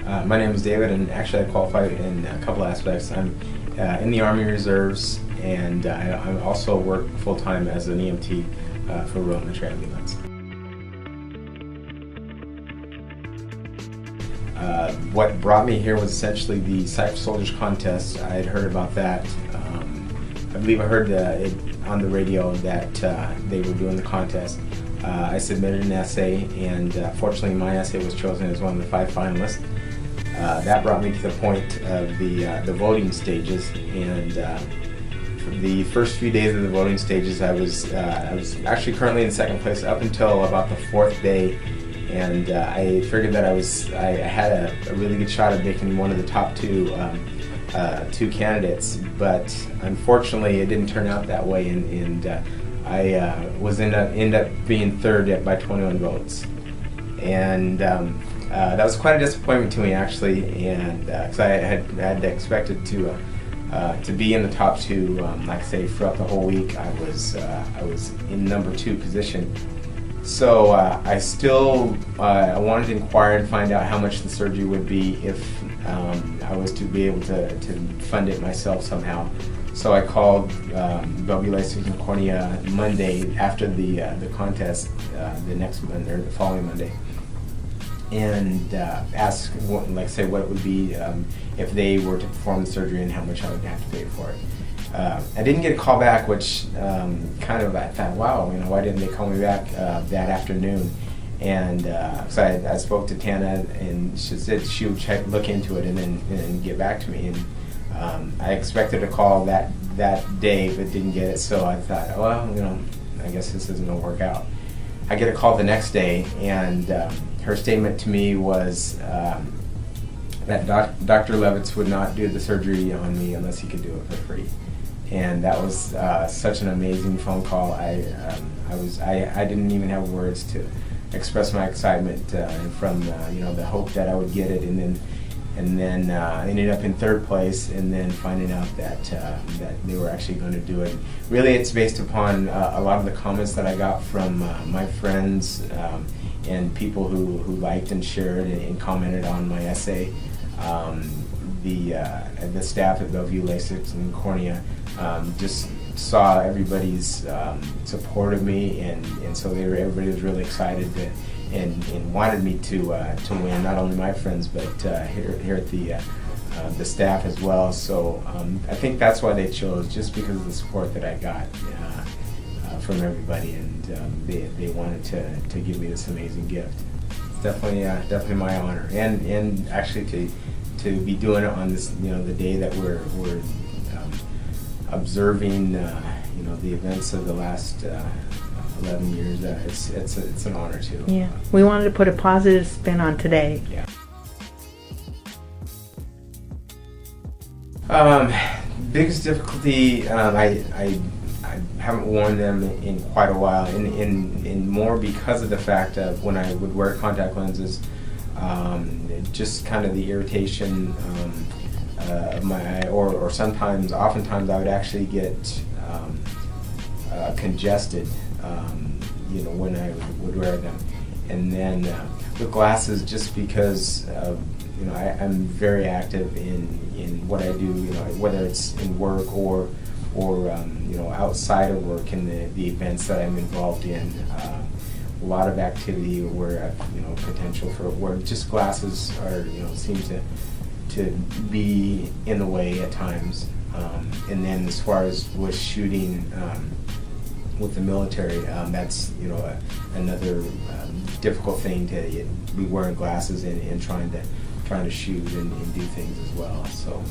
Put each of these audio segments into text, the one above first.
My name is David, and actually I qualify in a couple aspects. I'm in the Army Reserves, and I also work full-time as an EMT for Rural Military Ambulance. What brought me here was essentially the Cypher Soldiers contest. I had heard about that. I believe I heard it on the radio that they were doing the contest. I submitted an essay, and fortunately my essay was chosen as one of the 5 finalists. That brought me to the point of the voting stages, and for the first few days of the voting stages I was actually currently in second place up until about the 4th day, and I figured that I had a really good shot at making one of the top two candidates, but unfortunately it didn't turn out that way, and I ended up being third by 21 votes, and that was quite a disappointment to me, actually, and because I had expected to be in the top 2. Like I say, throughout the whole week I was in number 2 position. So I still wanted to inquire and find out how much the surgery would be if I was to be able to fund it myself somehow. So I called Bellevue LASIK and Cornea Monday after the contest, the next Monday or the following Monday, and asked, what it would be if they were to perform the surgery and how much I would have to pay for it. I didn't get a call back, which I thought, wow, why didn't they call me back that afternoon? And so I spoke to Tana, and she said she would look into it and then get back to me. And I expected a call that day, but didn't get it. So I thought, well, I guess this isn't going to work out. I get a call the next day, and her statement to me was that Dr. Levitz would not do the surgery on me unless he could do it for free. And that was such an amazing phone call. I didn't even have words to express my excitement from the hope that I would get it, and then ended up in 3rd place, and then finding out that they were actually going to do it. Really, it's based upon a lot of the comments that I got from my friends and people who liked and shared and commented on my essay. The staff at Bellevue LASIK and Cornea just saw everybody's support of me, and so everybody was really excited and wanted me to win. Not only my friends, but here at the staff as well. So I think that's why they chose, just because of the support that I got from everybody, and they wanted to give me this amazing gift. It's definitely my honor, and actually to be doing it on this the day that we're observing the events of the last 11 years. It's an honor too. Yeah, we wanted to put a positive spin on today. Yeah. Biggest difficulty, I haven't worn them in quite a while, in more because of the fact of when I would wear contact lenses, just kind of the irritation of my eye, or oftentimes I would actually get congested when I would wear them. And then with glasses, just because of I'm very active in what I do, whether it's in work or outside of work, in the events that I'm involved in. A lot of activity where potential for where just glasses are seem to be in the way at times. And then as far as with shooting with the military, that's another difficult thing to be wearing glasses and trying to shoot and do things as well. So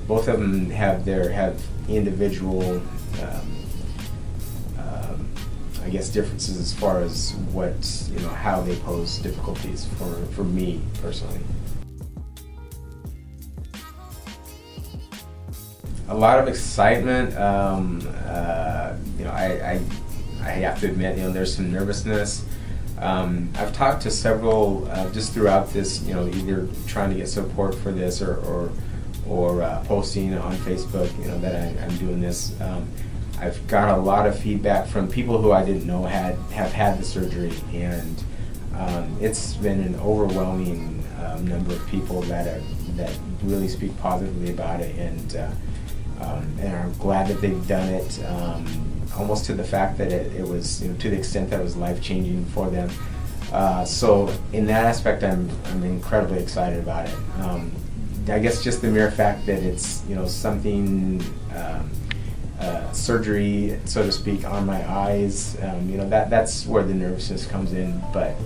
both of them have individual I guess differences as far as what how they pose difficulties for me personally. A lot of excitement. I have to admit, there's some nervousness. I've talked to several just throughout this, either trying to get support for this or posting on Facebook, that I'm doing this. I've got a lot of feedback from people who I didn't know have had the surgery, and it's been an overwhelming number of people that really speak positively about it, and are glad that they've done it. Almost to the fact that it was, to the extent that it was life-changing for them. So in that aspect, I'm incredibly excited about it. I guess just the mere fact that it's something surgery, so to speak, on my eyes. That's where the nervousness comes in. But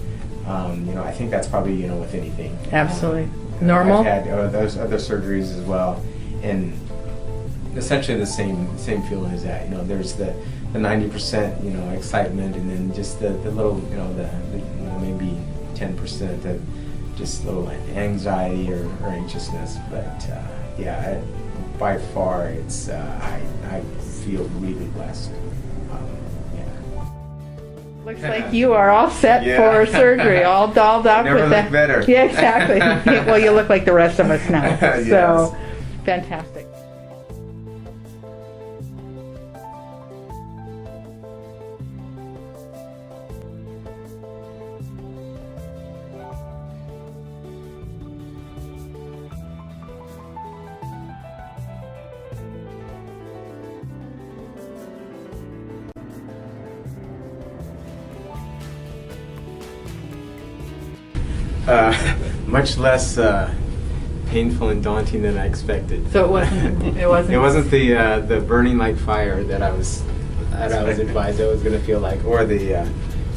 I think that's probably with anything. Absolutely normal. I've had those other surgeries as well, and essentially the same feeling as that. There's the 90% excitement, and then just the little the maybe 10% of just little anxiety or anxiousness. But by far it's I feel really blessed. Looks like you are all set for surgery, all dolled up. Never with look better. Yeah, exactly. Well, you look like the rest of us now. Yes. So fantastic. Much less painful and daunting than I expected. So it wasn't. It wasn't the burning like fire that I was advised I was going to feel like, or the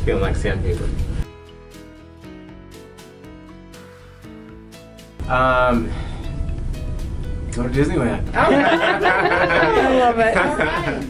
feeling like sandpaper. Go to Disneyland. I love it. All right.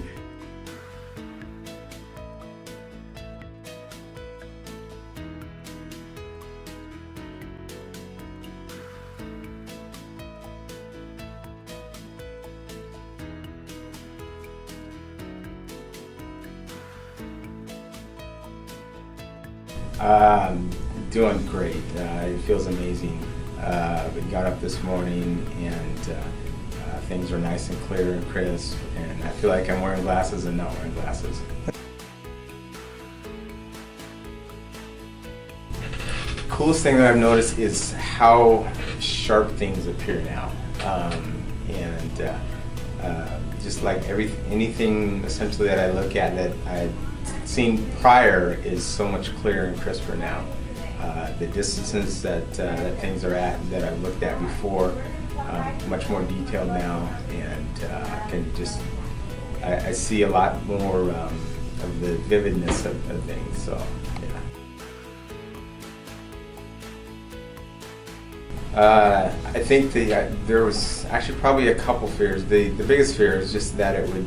Doing great. It feels amazing. We got up this morning and things are nice and clear and crisp, and I feel like I'm wearing glasses and not wearing glasses. The coolest thing that I've noticed is how sharp things appear now, and just like anything essentially that I look at that I'd seen prior is so much clearer and crisper now. The distances that things are at that I've looked at before, much more detailed now, and can just I see a lot more of the vividness of things. So yeah. I think there was actually probably a couple fears. The biggest fear is just that it would,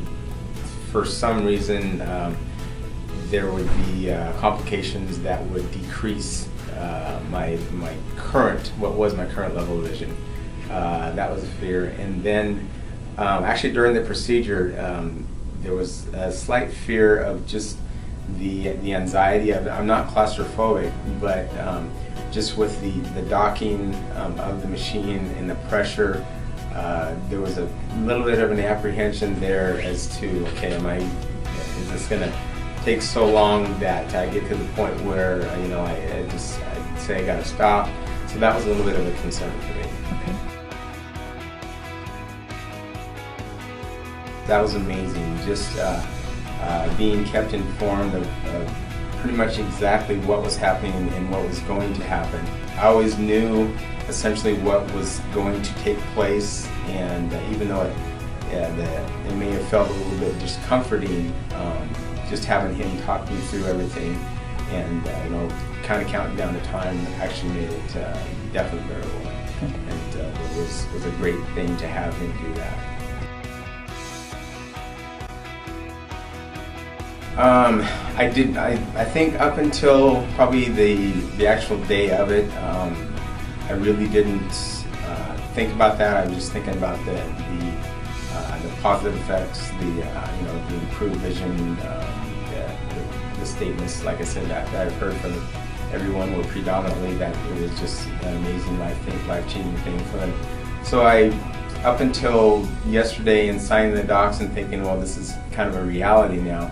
for some reason, there would be complications that would decrease what was my current level of vision. That was a fear. And then actually during the procedure, there was a slight fear of just the anxiety. I'm not claustrophobic, but just with the docking of the machine and the pressure, there was a little bit of an apprehension there as to, okay, is this going to take so long that I get to the point where I say I got to stop. So that was a little bit of a concern for me. Okay. That was amazing. Just being kept informed of pretty much exactly what was happening and what was going to happen. I always knew essentially what was going to take place, and even though it may have felt a little bit discomforting, just having him talk me through everything and kind of counting down the time actually made it definitely bearable. And it was a great thing to have him do that. I think up until probably the actual day of it, I really didn't think about that. I was just thinking about the positive effects, the improved vision, the statements, like I said, that I've heard from everyone were predominantly that it was just an amazing life-changing thing for them. So up until yesterday and signing the docs and thinking, well, this is kind of a reality now,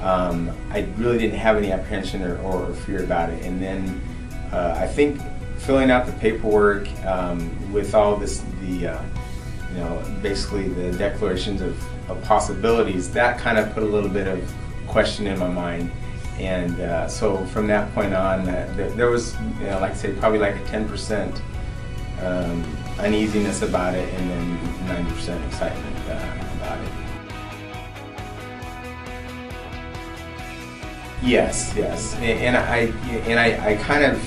I really didn't have any apprehension or fear about it. And then I think filling out the paperwork with all this, basically the declarations of possibilities, that kind of put a little bit of question in my mind. And so from that point on, there was, like I say, probably like a 10% uneasiness about it, and then 90% excitement about it. Yes, and I kind of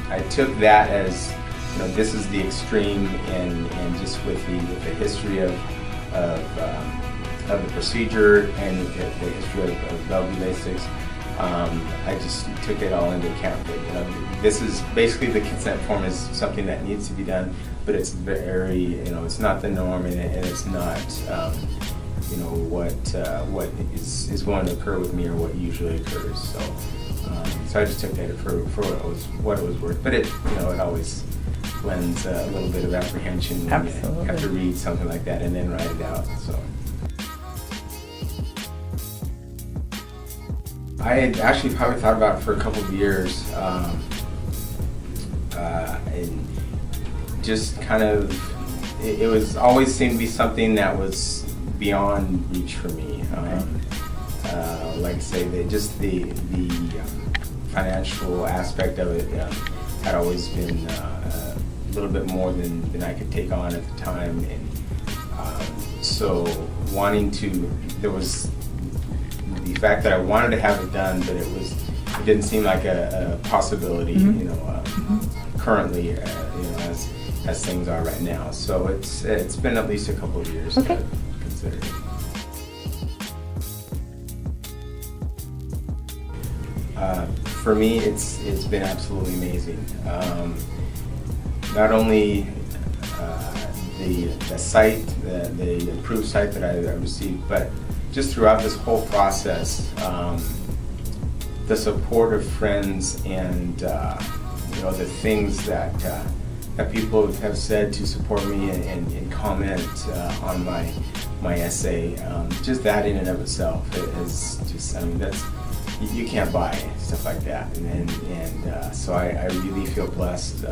I took that as, this is the extreme, and just with the history of the procedure and the history of Bellevue LASIK, I just took it all into account. That, this is basically, the consent form is something that needs to be done, but it's very, it's not the norm, and it's not, what is going to occur with me, or what usually occurs. So I just took that for what it was worth. But it always lends a little bit of apprehension when Absolutely. you have to read something like that and then write it out. So I had actually probably thought about it for a couple of years, and just kind of, it was always seemed to be something that was beyond reach for me. Like I say, just the financial aspect of it had always been a little bit more than I could take on at the time, and so there was the fact that I wanted to have it done, but it didn't seem like a possibility, currently, as things are right now. So it's been at least a couple of years to consider it. For me, it's been absolutely amazing. Not only the site, the improved site that I received, but just throughout this whole process, the support of friends, and the things that people have said to support me and comment on my essay, just that in and of itself is just, you can't buy stuff like that, and so I really feel blessed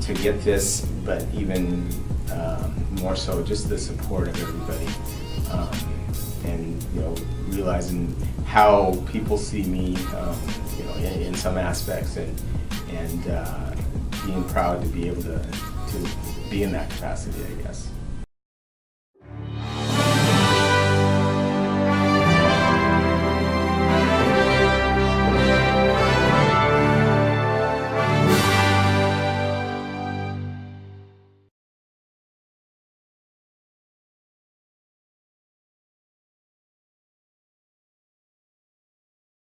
to get this, but even more so just the support of everybody, and realizing how people see me, in some aspects, and being proud to be able to be in that capacity, I guess.